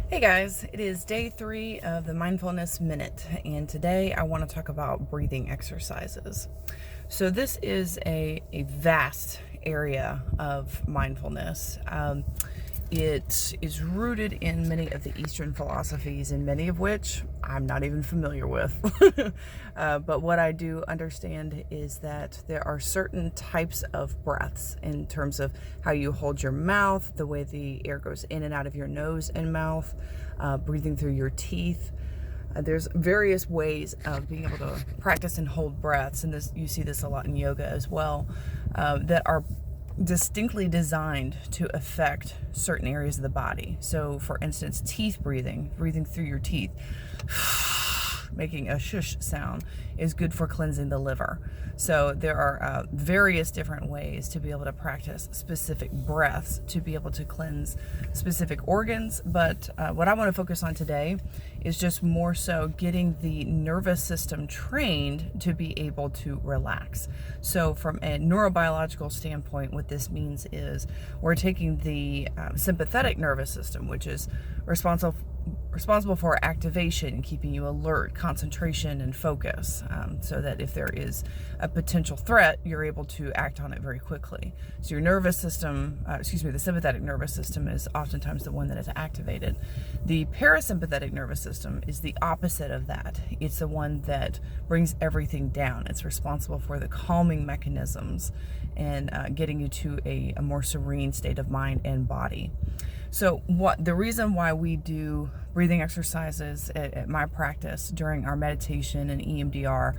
Hey guys, it is day 3 of the Mindfulness Minute, and today I want to talk about breathing exercises. So this is a vast area of mindfulness. It is rooted in many of the Eastern philosophies, and many of which I'm not even familiar with. But what I do understand is that there are certain types of breaths in terms of how you hold your mouth, the way the air goes in and out of your nose and mouth, breathing through your teeth. There's various ways of being able to practice and hold breaths, and this you see this a lot in yoga as well, that are distinctly designed to affect certain areas of the body. So, for instance, teeth breathing through your teeth, making a shush sound, is good for cleansing the liver. So there are various different ways to be able to practice specific breaths to be able to cleanse specific organs. But what I want to focus on today is just more so getting the nervous system trained to be able to relax. So from a neurobiological standpoint, what this means is we're taking the sympathetic nervous system, which is responsible for activation, keeping you alert, concentration, and focus, so that if there is a potential threat, you're able to act on it very quickly. So your nervous system, the sympathetic nervous system is oftentimes the one that is activated. The parasympathetic nervous system is the opposite of that. It's the one that brings everything down. It's responsible for the calming mechanisms and getting you to a more serene state of mind and body. So the reason why we do breathing exercises at my practice during our meditation and EMDR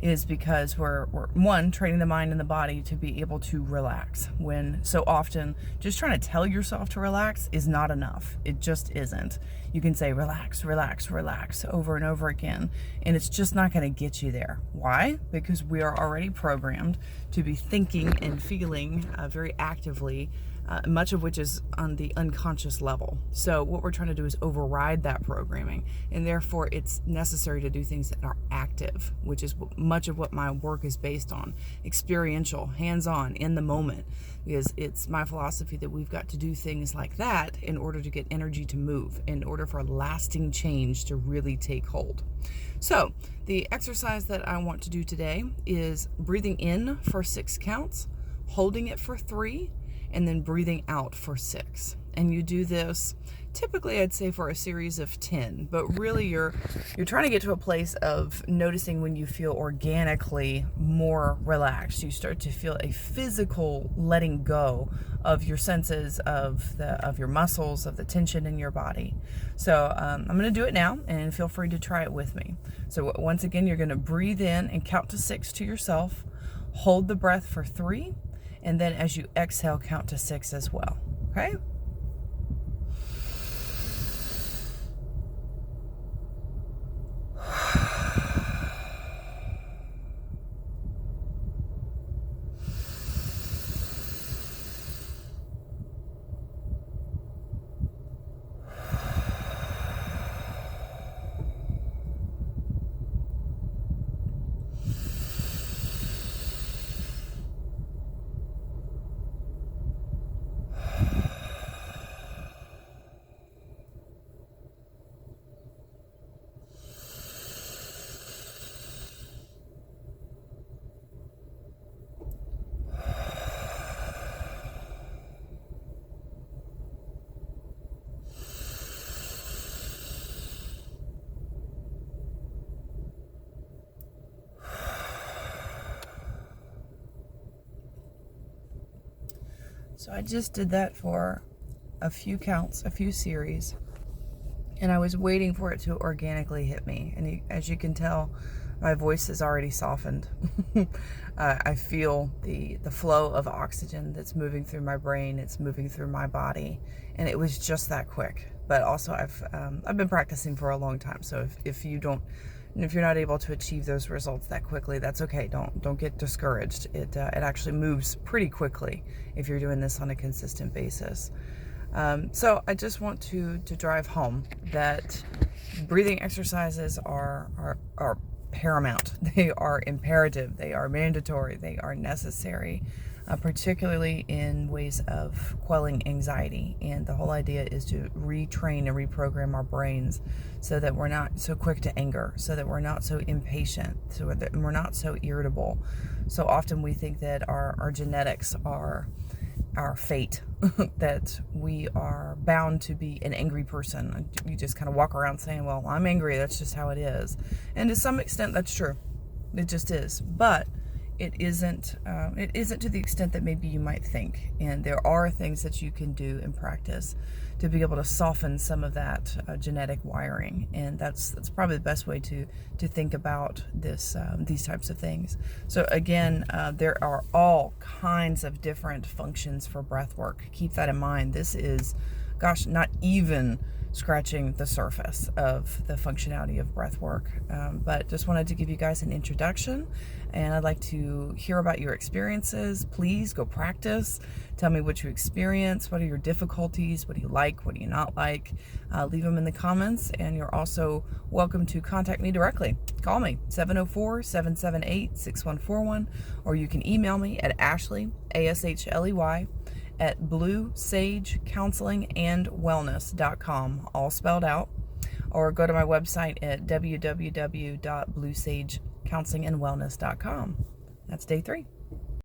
is because we're one, training the mind and the body to be able to relax, when so often just trying to tell yourself to relax is not enough. It just isn't. You can say relax, relax, relax over and over again, and it's just not going to get you there. Why? Because we are already programmed to be thinking and feeling very actively, much of which is on the unconscious level. So what we're trying to do is override that programming, and therefore it's necessary to do things that are active, which is much of what my work is based on: experiential, hands-on, in the moment, because it's my philosophy that we've got to do things like that in order to get energy to move, in order for lasting change to really take hold. So the exercise that I want to do today is breathing in for 6 counts, holding it for 3, and then breathing out for 6. And you do this typically, I'd say, for a series of 10, but really you're trying to get to a place of noticing when you feel organically more relaxed. You start to feel a physical letting go of your senses, of your muscles, of the tension in your body. So I'm going to do it now, and feel free to try it with me. So once again, you're going to breathe in and count to 6 to yourself, hold the breath for 3, and then as you exhale, count to 6 as well. Okay? So I just did that for a few counts, a few series, and I was waiting for it to organically hit me. And as you can tell, my voice has already softened. I feel the flow of oxygen that's moving through my brain, it's moving through my body, and it was just that quick. But also I've been practicing for a long time, so if you're not able to achieve those results that quickly, that's okay. Don't get discouraged. It actually moves pretty quickly if you're doing this on a consistent basis. So I just want to drive home that breathing exercises are paramount. They are imperative. They are mandatory. They are necessary particularly in ways of quelling anxiety. And the whole idea is to retrain and reprogram our brains so that we're not so quick to anger, so that we're not so impatient, so that we're not so irritable. So often we think that our genetics are our fate, that we are bound to be an angry person. You just kind of walk around saying, well, I'm angry, that's just how it is. And to some extent, that's true. It just is. But it isn't to the extent that maybe you might think. And there are things that you can do and practice to be able to soften some of that genetic wiring. And that's probably the best way to think about these types of things. So again, there are all kinds of different functions for breath work. Keep that in mind. This is, gosh, not even scratching the surface of the functionality of breath work. But just wanted to give you guys an introduction, and I'd like to hear about your experiences. Please go practice. Tell me what you experience. What are your difficulties? What do you like? What do you not like? Leave them in the comments, and you're also welcome to contact me directly. Call me, 704-778-6141, or you can email me at Ashley, ASHLEY, at bluesagecounselingandwellness.com, all spelled out, or go to my website at www.bluesagecounselingandwellness.com. That's day 3.